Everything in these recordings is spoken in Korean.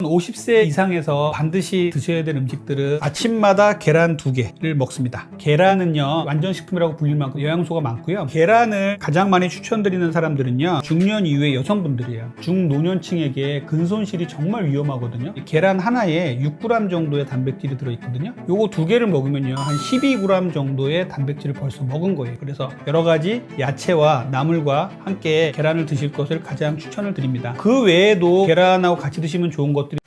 50세 이상에서 반드시 드셔야 될 음식들은 아침마다 계란 2개를 먹습니다. 계란은요, 완전식품이라고 불릴 만큼 영양소가 많고요. 계란을 가장 많이 추천드리는 사람들은요, 중년 이후의 여성분들이에요. 중노년층에게 근손실이 정말 위험하거든요. 계란 하나에 6g 정도의 단백질이 들어있거든요. 요거 2개를 먹으면요, 한 12g 정도의 단백질을 벌써 먹은 거예요. 그래서 여러 가지 야채와 나물과 함께 계란을 드실 것을 가장 추천을 드립니다. 그 외에도 계란하고 같이 드시면 좋은 것들이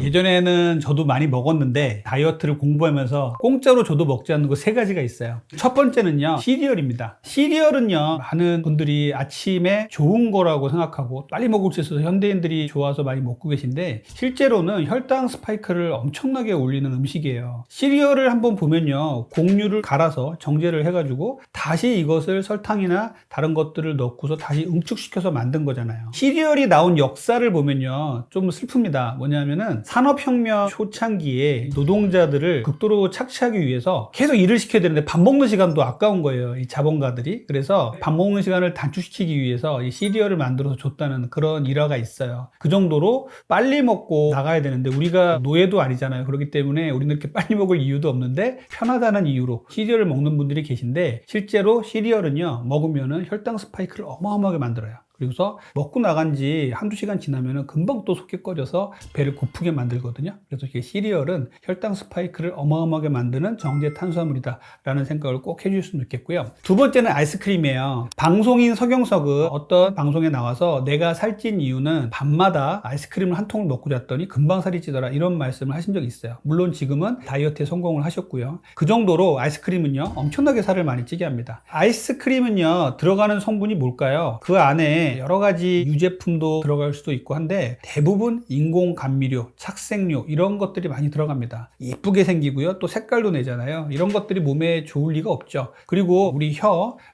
예전에는 저도 많이 먹었는데 다이어트를 공부하면서 공짜로 저도 먹지 않는 거 3가지가 있어요. 첫 번째는요, 시리얼입니다. 시리얼은요, 많은 분들이 아침에 좋은 거라고 생각하고 빨리 먹을 수 있어서 현대인들이 좋아서 많이 먹고 계신데, 실제로는 혈당 스파이크를 엄청나게 올리는 음식이에요. 시리얼을 한번 보면요, 곡류를 갈아서 정제를 해가지고 다시 이것을 설탕이나 다른 것들을 넣고서 다시 응축시켜서 만든 거잖아요. 시리얼이 나온 역사를 보면요, 좀 슬픕니다. 뭐냐면은 산업혁명 초창기에 노동자들을 극도로 착취하기 위해서 계속 일을 시켜야 되는데 밥 먹는 시간도 아까운 거예요, 이 자본가들이. 그래서 밥 먹는 시간을 단축시키기 위해서 이 시리얼을 만들어서 줬다는 그런 일화가 있어요. 그 정도로 빨리 먹고 나가야 되는데 우리가 노예도 아니잖아요. 그렇기 때문에 우리는 이렇게 빨리 먹을 이유도 없는데 편하다는 이유로 시리얼을 먹는 분들이 계신데, 실제로 시리얼은요, 먹으면은 혈당 스파이크를 어마어마하게 만들어요. 그리고서 먹고 나간 지 한두 시간 지나면 금방 또 속이 꺼져서 배를 고프게 만들거든요. 그래서 이게 시리얼은 혈당 스파이크를 어마어마하게 만드는 정제 탄수화물이다 라는 생각을 꼭 해주셨으면 좋겠고요. 두 번째는 아이스크림이에요. 방송인 서경석은 어떤 방송에 나와서 내가 살찐 이유는 밤마다 아이스크림을 한 통을 먹고 잤더니 금방 살이 찌더라, 이런 말씀을 하신 적이 있어요. 물론 지금은 다이어트에 성공을 하셨고요. 그 정도로 아이스크림은요, 엄청나게 살을 많이 찌게 합니다. 아이스크림은요, 들어가는 성분이 뭘까요? 그 안에 여러 가지 유제품도 들어갈 수도 있고 한데, 대부분 인공 감미료, 착색료 이런 것들이 많이 들어갑니다. 예쁘게 생기고요, 또 색깔도 내잖아요. 이런 것들이 몸에 좋을 리가 없죠. 그리고 우리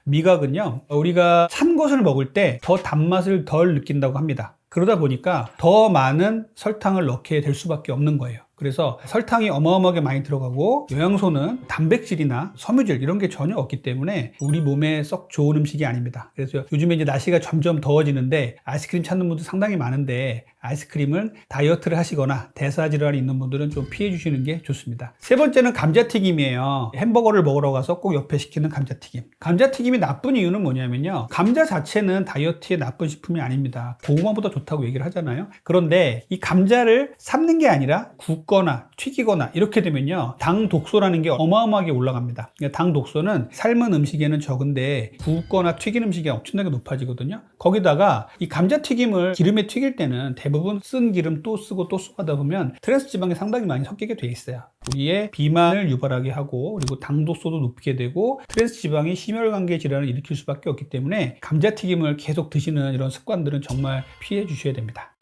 미각은요, 우리가 찬 것을 먹을 때 더 단맛을 덜 느낀다고 합니다. 그러다 보니까 더 많은 설탕을 넣게 될 수밖에 없는 거예요. 그래서 설탕이 어마어마하게 많이 들어가고 영양소는 단백질이나 섬유질 이런 게 전혀 없기 때문에 우리 몸에 썩 좋은 음식이 아닙니다. 그래서 요즘에 이제 날씨가 점점 더워지는데 아이스크림 찾는 분들 상당히 많은데, 아이스크림은 다이어트를 하시거나 대사질환이 있는 분들은 좀 피해 주시는 게 좋습니다. 세 번째는 감자튀김이에요. 햄버거를 먹으러 가서 꼭 옆에 시키는 감자튀김. 감자튀김이 나쁜 이유는 뭐냐면요, 감자 자체는 다이어트에 나쁜 식품이 아닙니다. 고구마보다 좋다고 얘기를 하잖아요. 그런데 이 감자를 삶는 게 아니라 굽거나 튀기거나 이렇게 되면요, 당 독소라는 게 어마어마하게 올라갑니다. 당 독소는 삶은 음식에는 적은데 굽거나 튀긴 음식이 엄청나게 높아지거든요. 거기다가 이 감자튀김을 기름에 튀길 때는 대부분 쓴 기름 또 쓰고 또 쓰고 하다 보면 트랜스 지방이 상당히 많이 섞이게 돼 있어요. 우리의 비만을 유발하게 하고, 그리고 당 독소도 높게 되고 트랜스 지방이 심혈관계 질환을 일으킬 수밖에 없기 때문에 감자튀김을 계속 드시는 이런 습관들은 정말 피해 주셔야 됩니다.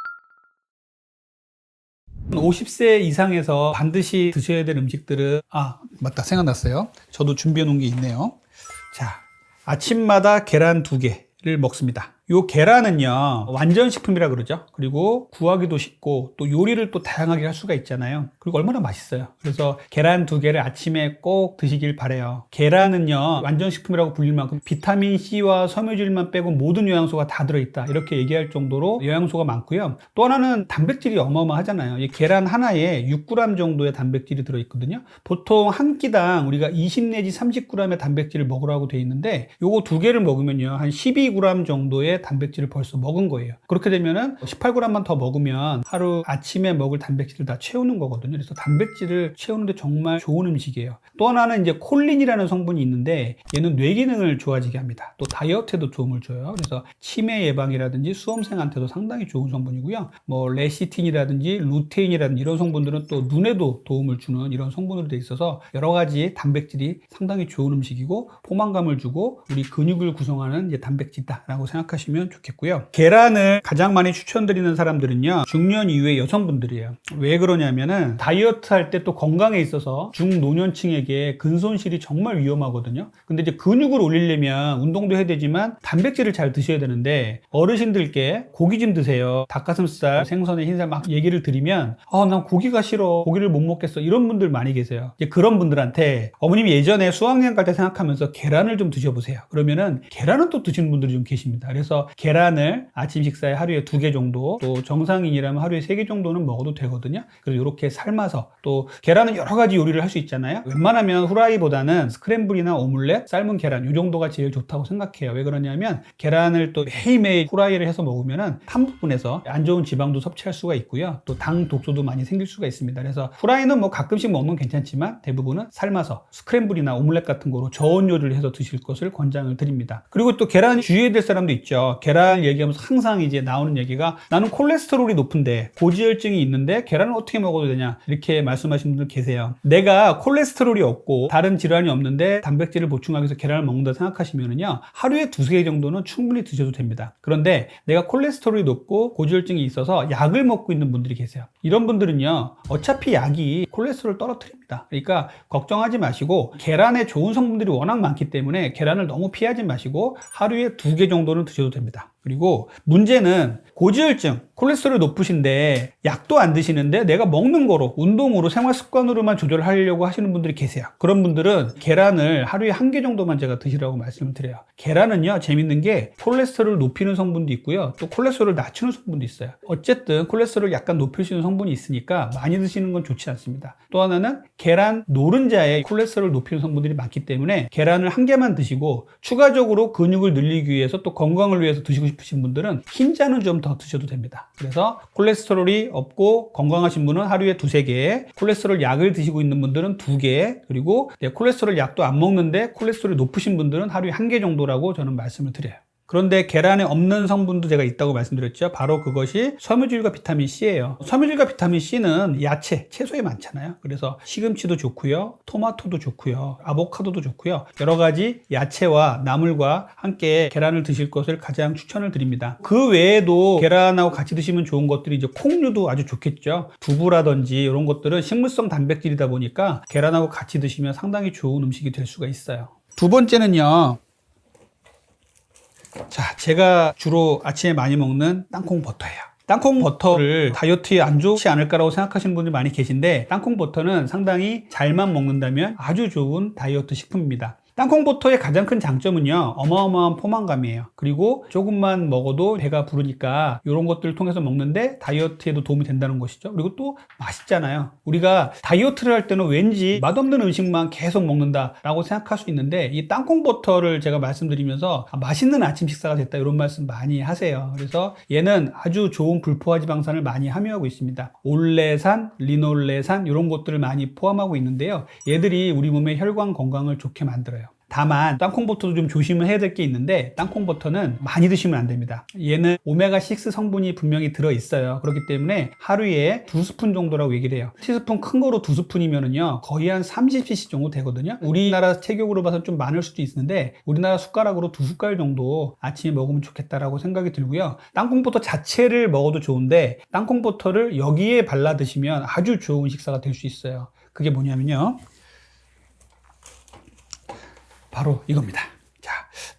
50세 이상에서 반드시 드셔야 될 음식들은, 맞다, 생각났어요. 저도 준비해 놓은 게 있네요. 자, 아침마다 계란 2개를 먹습니다. 요 계란은요, 완전식품이라 그러죠. 그리고 구하기도 쉽고 또 요리를 또 다양하게 할 수가 있잖아요. 그리고 얼마나 맛있어요. 그래서 계란 2개를 아침에 꼭 드시길 바래요. 계란은요, 완전식품이라고 불릴 만큼 비타민C와 섬유질만 빼고 모든 영양소가 다 들어있다, 이렇게 얘기할 정도로 영양소가 많고요. 또 하나는 단백질이 어마어마하잖아요. 이 계란 하나에 6g 정도의 단백질이 들어있거든요. 보통 한 끼당 우리가 20 내지 30g의 단백질을 먹으라고 돼 있는데, 요거 2개를 먹으면요, 한 12g 정도의 단백질을 벌써 먹은 거예요. 그렇게 되면은 18g만 더 먹으면 하루 아침에 먹을 단백질을 다 채우는 거거든요. 그래서 단백질을 채우는데 정말 좋은 음식이에요. 또 하나는 이제 콜린이라는 성분이 있는데, 얘는 뇌 기능을 좋아지게 합니다. 또 다이어트에도 도움을 줘요. 그래서 치매 예방이라든지 수험생한테도 상당히 좋은 성분이고요. 뭐 레시틴이라든지 루테인이라든지 이런 성분들은 또 눈에도 도움을 주는 이런 성분으로 돼 있어서 여러 가지 단백질이 상당히 좋은 음식이고 포만감을 주고 우리 근육을 구성하는 이제 단백질이다라고 생각하시면 좋겠고요. 계란을 가장 많이 추천드리는 사람들은요, 중년 이후의 여성분들이에요. 왜 그러냐면은 다이어트 할 때 또 건강에 있어서 중노년층에게 근손실이 정말 위험하거든요. 근데 이제 근육을 올리려면 운동도 해야 되지만 단백질을 잘 드셔야 되는데, 어르신들께 고기 좀 드세요, 닭가슴살, 생선의 흰살 막 얘기를 드리면 난 고기가 싫어, 고기를 못 먹겠어, 이런 분들 많이 계세요. 이제 그런 분들한테 어머님이 예전에 수학여행 갈 때 생각하면서 계란을 좀 드셔보세요. 그러면은 계란은 또 드시는 분들이 좀 계십니다. 그래서 그래서 계란을 아침 식사에 하루에 2개 정도, 또 정상인이라면 하루에 3개 정도는 먹어도 되거든요. 그래서 이렇게 삶아서, 또 계란은 여러 가지 요리를 할 수 있잖아요. 웬만하면 후라이보다는 스크램블이나 오믈렛, 삶은 계란 이 정도가 제일 좋다고 생각해요. 왜 그러냐면 계란을 또 매일매일 후라이를 해서 먹으면은 판 부분에서 안 좋은 지방도 섭취할 수가 있고요. 또 당 독소도 많이 생길 수가 있습니다. 그래서 후라이는 뭐 가끔씩 먹으면 괜찮지만 대부분은 삶아서 스크램블이나 오믈렛 같은 거로 저온 요리를 해서 드실 것을 권장을 드립니다. 그리고 또 계란 주의해야 될 사람도 있죠. 계란 얘기하면서 항상 이제 나오는 얘기가 나는 콜레스테롤이 높은데 고지혈증이 있는데 계란을 어떻게 먹어도 되냐 이렇게 말씀하시는 분들 계세요. 내가 콜레스테롤이 없고 다른 질환이 없는데 단백질을 보충하기 위해서 계란을 먹는다 생각하시면은요 하루에 2-3개 정도는 충분히 드셔도 됩니다. 그런데 내가 콜레스테롤이 높고 고지혈증이 있어서 약을 먹고 있는 분들이 계세요. 이런 분들은요 어차피 약이 콜레스테롤을 떨어뜨립니다. 그러니까 걱정하지 마시고 계란에 좋은 성분들이 워낙 많기 때문에 계란을 너무 피하지 마시고 하루에 2개 정도는 드셔도 됩니다. 그리고 문제는 고지혈증, 콜레스테롤 높으신데 약도 안 드시는데 내가 먹는 거로 운동으로 생활 습관으로만 조절하려고 하시는 분들이 계세요. 그런 분들은 계란을 하루에 1개 정도만 제가 드시라고 말씀을 드려요. 계란은요 재밌는 게 콜레스테롤을 높이는 성분도 있고요 또 콜레스테롤을 낮추는 성분도 있어요. 어쨌든 콜레스테롤을 약간 높일 수 있는 성분이 있으니까 많이 드시는 건 좋지 않습니다. 또 하나는 계란 노른자에 콜레스테롤을 높이는 성분들이 많기 때문에 계란을 1개만 드시고 추가적으로 근육을 늘리기 위해서 또 건강을 위해서 드시고 싶으신 분들은 흰자는 좀 더 드셔도 됩니다. 그래서 콜레스테롤이 없고 건강하신 분은 하루에 2-3개, 콜레스테롤 약을 드시고 있는 분들은 2개, 그리고 콜레스테롤 약도 안 먹는데 콜레스테롤이 높으신 분들은 하루에 1개 정도라고 저는 말씀을 드려요. 그런데 계란에 없는 성분도 제가 있다고 말씀드렸죠. 바로 그것이 섬유질과 비타민 C예요. 섬유질과 비타민 C는 야채, 채소에 많잖아요. 그래서 시금치도 좋고요. 토마토도 좋고요. 아보카도도 좋고요. 여러 가지 야채와 나물과 함께 계란을 드실 것을 가장 추천을 드립니다. 그 외에도 계란하고 같이 드시면 좋은 것들이 이제 콩류도 아주 좋겠죠. 두부라든지 이런 것들은 식물성 단백질이다 보니까 계란하고 같이 드시면 상당히 좋은 음식이 될 수가 있어요. 두 번째는요. 자, 제가 주로 아침에 많이 먹는 땅콩 버터예요. 땅콩 버터를 다이어트에 안 좋지 않을까라고 생각하시는 분들이 많이 계신데 땅콩 버터는 상당히 잘만 먹는다면 아주 좋은 다이어트 식품입니다. 땅콩 버터의 가장 큰 장점은요 어마어마한 포만감이에요. 그리고 조금만 먹어도 배가 부르니까 이런 것들을 통해서 먹는데 다이어트에도 도움이 된다는 것이죠. 그리고 또 맛있잖아요. 우리가 다이어트를 할 때는 왠지 맛없는 음식만 계속 먹는다 라고 생각할 수 있는데 이 땅콩 버터를 제가 말씀드리면서 맛있는 아침 식사가 됐다 이런 말씀 많이 하세요. 그래서 얘는 아주 좋은 불포화 지방산을 많이 함유하고 있습니다. 올레산, 리놀레산 이런 것들을 많이 포함하고 있는데요 얘들이 우리 몸의 혈관 건강을 좋게 만들어요. 다만 땅콩버터도 좀 조심을 해야 될 게 있는데 땅콩버터는 많이 드시면 안 됩니다. 얘는 오메가6 성분이 분명히 들어있어요. 그렇기 때문에 하루에 2스푼 정도라고 얘기를 해요. 티스푼 큰 거로 2스푼이면은요 거의 한 30cc 정도 되거든요. 우리나라 체격으로 봐서 좀 많을 수도 있는데 우리나라 숟가락으로 2숟갈 정도 아침에 먹으면 좋겠다라고 생각이 들고요. 땅콩버터 자체를 먹어도 좋은데 땅콩버터를 여기에 발라 드시면 아주 좋은 식사가 될 수 있어요. 그게 뭐냐면요 바로 이겁니다. 자,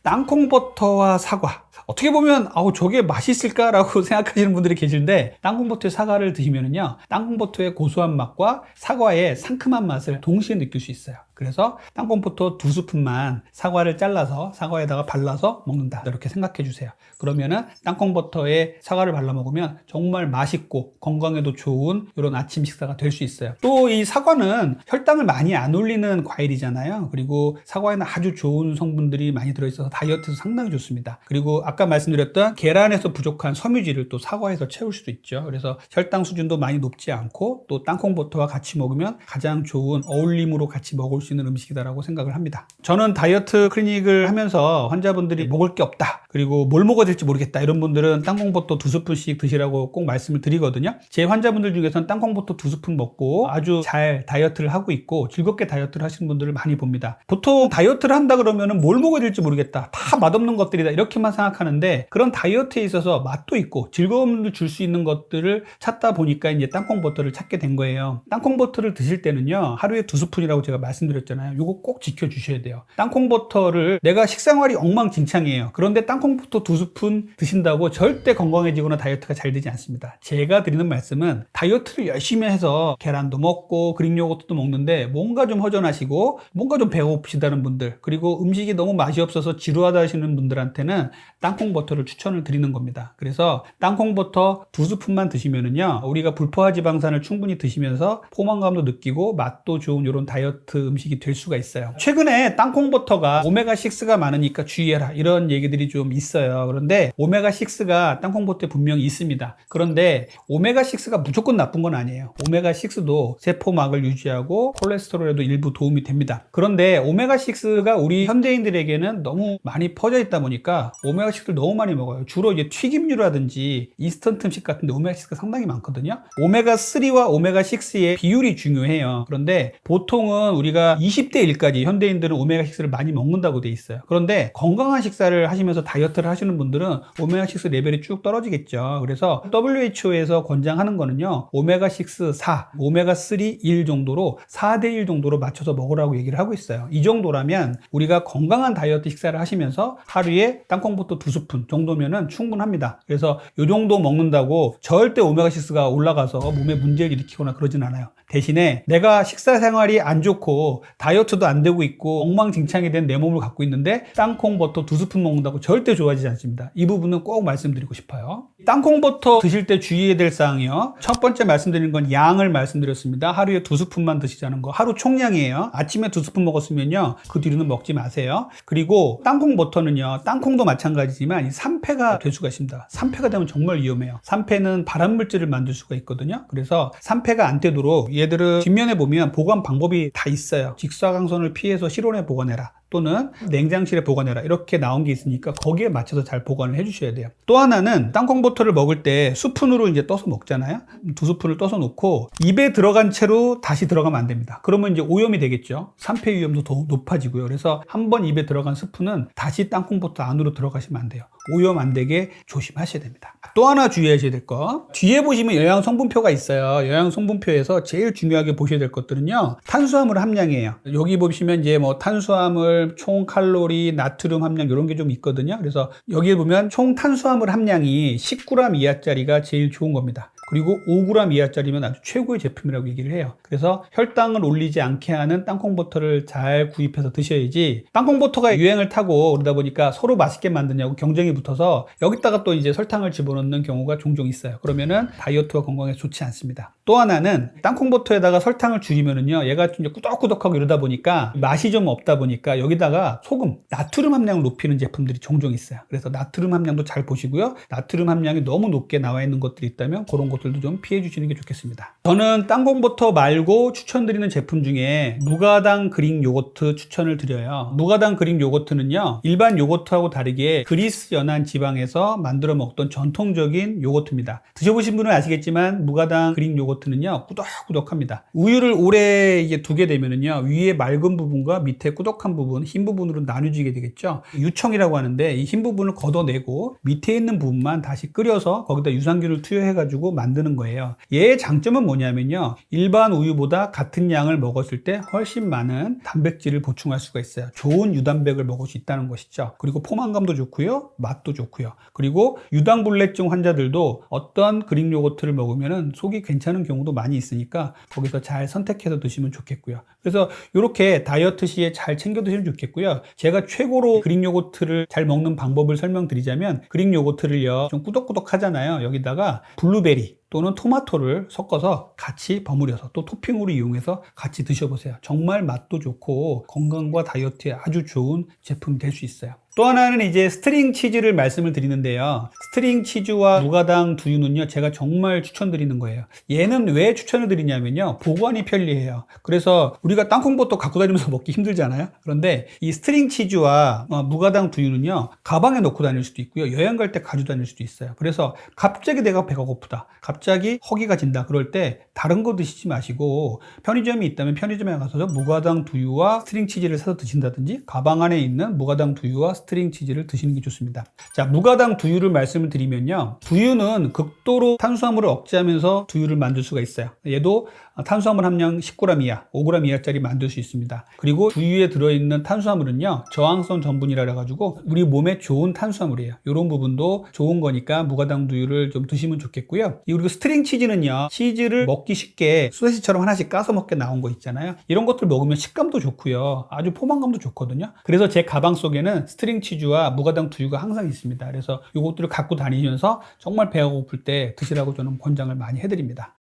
땅콩버터와 사과. 어떻게 보면 저게 맛있을까라고 생각하시는 분들이 계신데 땅콩버터에 사과를 드시면은요 땅콩버터의 고소한 맛과 사과의 상큼한 맛을 동시에 느낄 수 있어요. 그래서 땅콩버터 2스푼만 사과를 잘라서 사과에다가 발라서 먹는다 이렇게 생각해 주세요. 그러면은 땅콩버터에 사과를 발라 먹으면 정말 맛있고 건강에도 좋은 이런 아침 식사가 될 수 있어요. 또 이 사과는 혈당을 많이 안 올리는 과일이잖아요. 그리고 사과에는 아주 좋은 성분들이 많이 들어있어서 다이어트에도 상당히 좋습니다. 그리고 아까 말씀드렸던 계란에서 부족한 섬유질을 또 사과에서 채울 수도 있죠. 그래서 혈당 수준도 많이 높지 않고 또 땅콩버터와 같이 먹으면 가장 좋은 어울림으로 같이 먹을 수 있는 음식이다라고 생각을 합니다. 저는 다이어트 클리닉을 하면서 환자분들이 먹을 게 없다 그리고 뭘 먹어야 될지 모르겠다 이런 분들은 땅콩버터 2스푼씩 드시라고 꼭 말씀을 드리거든요. 제 환자분들 중에서는 땅콩버터 2스푼 먹고 아주 잘 다이어트를 하고 있고 즐겁게 다이어트를 하시는 분들을 많이 봅니다. 보통 다이어트를 한다 그러면은 뭘 먹어야 될지 모르겠다 다 맛없는 것들이다 이렇게만 생각하는데 그런 다이어트에 있어서 맛도 있고 즐거움을 줄 수 있는 것들을 찾다 보니까 이제 땅콩버터를 찾게 된 거예요. 땅콩버터를 드실 때는요 하루에 2스푼이라고 제가 말씀드렸죠. 말씀드렸잖아요. 이거 꼭 지켜주셔야 돼요. 땅콩버터를 내가 식생활이 엉망진창이에요. 그런데 땅콩버터 2스푼 드신다고 절대 건강해지거나 다이어트가 잘 되지 않습니다. 제가 드리는 말씀은 다이어트를 열심히 해서 계란도 먹고 그릭 요거트도 먹는데 뭔가 좀 허전하시고 뭔가 좀 배고프시다는 분들, 그리고 음식이 너무 맛이 없어서 지루하다 하시는 분들한테는 땅콩버터를 추천을 드리는 겁니다. 그래서 땅콩버터 2스푼만 드시면은요, 우리가 불포화 지방산을 충분히 드시면서 포만감도 느끼고 맛도 좋은 이런 다이어트 음식이 될 수가 있어요. 최근에 땅콩버터가 오메가6가 많으니까 주의해라 이런 얘기들이 좀 있어요. 그런데 오메가6가 땅콩버터에 분명히 있습니다. 그런데 오메가6가 무조건 나쁜 건 아니에요. 오메가6도 세포막을 유지하고 콜레스테롤에도 일부 도움이 됩니다. 그런데 오메가6가 우리 현대인들에게는 너무 많이 퍼져 있다 보니까 오메가6를 너무 많이 먹어요. 주로 이제 튀김류라든지 인스턴트 음식 같은데 오메가6가 상당히 많거든요. 오메가3와 오메가6의 비율이 중요해요. 그런데 보통은 우리가 20대 1까지 현대인들은 오메가6를 많이 먹는다고 돼 있어요. 그런데 건강한 식사를 하시면서 다이어트를 하시는 분들은 오메가6 레벨이 쭉 떨어지겠죠. 그래서 WHO에서 권장하는 거는요, 오메가6 4, 오메가3 1 정도로 4대 1 정도로 맞춰서 먹으라고 얘기를 하고 있어요. 이 정도라면 우리가 건강한 다이어트 식사를 하시면서 하루에 땅콩버터 2스푼 정도면은 충분합니다. 그래서 이 정도 먹는다고 절대 오메가6가 올라가서 몸에 문제를 일으키거나 그러진 않아요. 대신에 내가 식사 생활이 안 좋고 다이어트도 안 되고 있고 엉망진창이 된 내 몸을 갖고 있는데 땅콩버터 2스푼 먹는다고 절대 좋아지지 않습니다. 이 부분은 꼭 말씀드리고 싶어요. 땅콩버터 드실 때 주의해야 될 사항이요, 첫 번째 말씀드리는 건 양을 말씀드렸습니다. 하루에 2스푼만 드시자는 거. 하루 총량이에요. 아침에 2스푼 먹었으면요, 그 뒤로는 먹지 마세요. 그리고 땅콩버터는요, 땅콩도 마찬가지지만 이 산패가 될 수가 있습니다. 산패가 되면 정말 위험해요. 산패는 발암물질을 만들 수가 있거든요. 그래서 산패가 안 되도록 얘들은 뒷면에 보면 보관 방법이 다 있어요. 직사광선을 피해서 실온에 보관해라, 또는 냉장실에 보관해라, 이렇게 나온 게 있으니까 거기에 맞춰서 잘 보관을 해주셔야 돼요. 또 하나는 땅콩버터를 먹을 때 스푼으로 이제 떠서 먹잖아요. 2스푼을 떠서 놓고 입에 들어간 채로 다시 들어가면 안 됩니다. 그러면 이제 오염이 되겠죠. 산패 위험도 더 높아지고요. 그래서 한번 입에 들어간 스푼은 다시 땅콩버터 안으로 들어가시면 안 돼요. 오염 안 되게 조심하셔야 됩니다. 또 하나 주의하셔야 될 거, 뒤에 보시면 영양 성분표가 있어요. 영양 성분표에서 제일 중요하게 보셔야 될 것들은요, 탄수화물 함량이에요. 여기 보시면 이제 뭐 탄수화물, 총 칼로리, 나트륨 함량 이런 게 좀 있거든요. 그래서 여기에 보면 총 탄수화물 함량이 10g 이하짜리가 제일 좋은 겁니다. 그리고 5g 이하짜리면 아주 최고의 제품이라고 얘기를 해요. 그래서 혈당을 올리지 않게 하는 땅콩버터를 잘 구입해서 드셔야지, 땅콩버터가 유행을 타고 그러다 보니까 서로 맛있게 만드냐고 경쟁이 붙어서 여기다가 또 이제 설탕을 집어넣는 경우가 종종 있어요. 그러면은 다이어트와 건강에 좋지 않습니다. 또 하나는 땅콩버터에다가 설탕을 줄이면은요, 얘가 좀 꾸덕꾸덕하고 이러다 보니까 맛이 좀 없다 보니까 여기다가 소금, 나트륨 함량을 높이는 제품들이 종종 있어요. 그래서 나트륨 함량도 잘 보시고요. 나트륨 함량이 너무 높게 나와 있는 것들이 있다면 그런 것들도 좀 피해 주시는 게 좋겠습니다. 저는 땅콩버터 말고 추천드리는 제품 중에 무가당 그릭 요거트 추천을 드려요. 무가당 그릭 요거트는요, 일반 요거트하고 다르게 그리스 연한 지방에서 만들어 먹던 전통적인 요거트입니다. 드셔보신 분은 아시겠지만 무가당 그릭 요거트는요, 꾸덕꾸덕합니다. 우유를 오래 이제 두게 되면은요, 위에 맑은 부분과 밑에 꾸덕한 부분, 흰 부분으로 나뉘어지게 되겠죠. 유청이라고 하는데 이 흰 부분을 걷어내고 밑에 있는 부분만 다시 끓여서 거기다 유산균을 투여해가지고 만드는 거예요. 얘의 장점은 뭐냐면요, 일반 우유보다 같은 양을 먹었을 때 훨씬 많은 단백질을 보충할 수가 있어요. 좋은 유단백을 먹을 수 있다는 것이죠. 그리고 포만감도 좋고요, 맛도 좋고요. 그리고 유당불내증 환자들도 어떤 그릭 요거트를 먹으면 속이 괜찮은 경우도 많이 있으니까 거기서 잘 선택해서 드시면 좋겠고요. 그래서 이렇게 다이어트 시에 잘 챙겨 드시면 좋겠고요. 제가 최고로 그릭 요거트를 잘 먹는 방법을 설명드리자면, 그릭 요거트를요, 좀 꾸덕꾸덕 하잖아요. 여기다가 블루베리 또는 토마토를 섞어서 같이 버무려서 또 토핑으로 이용해서 같이 드셔보세요. 정말 맛도 좋고 건강과 다이어트에 아주 좋은 제품이 될 수 있어요. 또 하나는 이제 스트링 치즈를 말씀을 드리는데요, 스트링 치즈와 무가당 두유는요, 제가 정말 추천드리는 거예요. 얘는 왜 추천을 드리냐면요, 보관이 편리해요. 그래서 우리가 땅콩버터 갖고 다니면서 먹기 힘들잖아요. 그런데 이 스트링 치즈와 무가당 두유는요, 가방에 넣고 다닐 수도 있고요, 여행 갈 때 가지고 다닐 수도 있어요. 그래서 갑자기 내가 배가 고프다, 갑자기 허기가 진다, 그럴 때 다른 거 드시지 마시고 편의점이 있다면 편의점에 가서 무가당 두유와 스트링 치즈를 사서 드신다든지, 가방 안에 있는 무가당 두유와 스트링 치즈를 드시는 게 좋습니다. 자, 무가당 두유를 말씀을 드리면요. 두유는 극도로 탄수화물을 억제하면서 두유를 만들 수가 있어요. 얘도 탄수화물 함량 10g 이하, 5g 이하짜리 만들 수 있습니다. 그리고 두유에 들어있는 탄수화물은요, 저항성 전분이라 해가지고 우리 몸에 좋은 탄수화물이에요. 이런 부분도 좋은 거니까 무가당 두유를 좀 드시면 좋겠고요. 그리고 스트링 치즈는요, 치즈를 먹기 쉽게 소세지처럼 하나씩 까서 먹게 나온 거 있잖아요. 이런 것들 먹으면 식감도 좋고요, 아주 포만감도 좋거든요. 그래서 제 가방 속에는 스트링 치즈와 무가당 두유가 항상 있습니다. 그래서 이것들을 갖고 다니면서 정말 배가 고플 때 드시라고 저는 권장을 많이 해드립니다.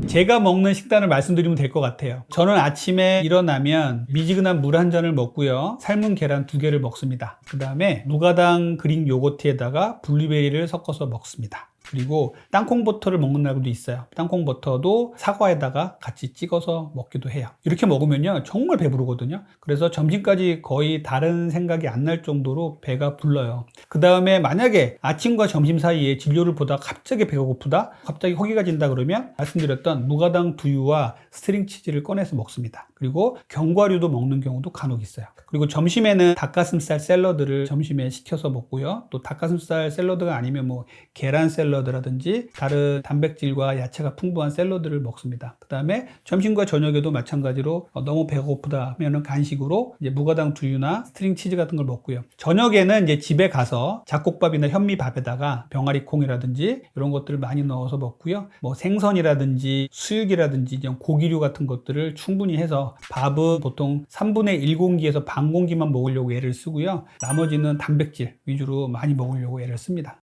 제가 먹는 식단을 말씀드리면 될 것 같아요. 저는 아침에 일어나면 미지근한 물 한 잔을 먹고요, 삶은 계란 2개를 먹습니다. 그 다음에 무가당 그릭 요거트에다가 블루베리를 섞어서 먹습니다. 그리고 땅콩버터를 먹는 날도 있어요. 땅콩버터도 사과에다가 같이 찍어서 먹기도 해요. 이렇게 먹으면요, 정말 배부르거든요. 그래서 점심까지 거의 다른 생각이 안 날 정도로 배가 불러요. 그 다음에 만약에 아침과 점심 사이에 진료를 보다가 갑자기 배가 고프다, 갑자기 허기가 진다 그러면 말씀드렸던 무가당 두유와 스트링 치즈를 꺼내서 먹습니다. 그리고 견과류도 먹는 경우도 간혹 있어요. 그리고 점심에는 닭가슴살 샐러드를 점심에 시켜서 먹고요. 또 닭가슴살 샐러드가 아니면 뭐 계란 샐러드라든지 다른 단백질과 야채가 풍부한 샐러드를 먹습니다. 그 다음에 점심과 저녁에도 마찬가지로 너무 배가 고프다 하면은 간식으로 이제 무가당 두유나 스트링 치즈 같은 걸 먹고요. 저녁에는 이제 집에 가서 잡곡밥이나 현미밥에다가 병아리콩이라든지 이런 것들을 많이 넣어서 먹고요. 뭐 생선이라든지 수육이라든지 고기류 같은 것들을 충분히 해서 밥은 보통 3분의 1공기에서 반 공기만 먹으려고 애를 쓰고요. 나머지는 단백질 위주로 많이 먹으려고 애를 씁니다.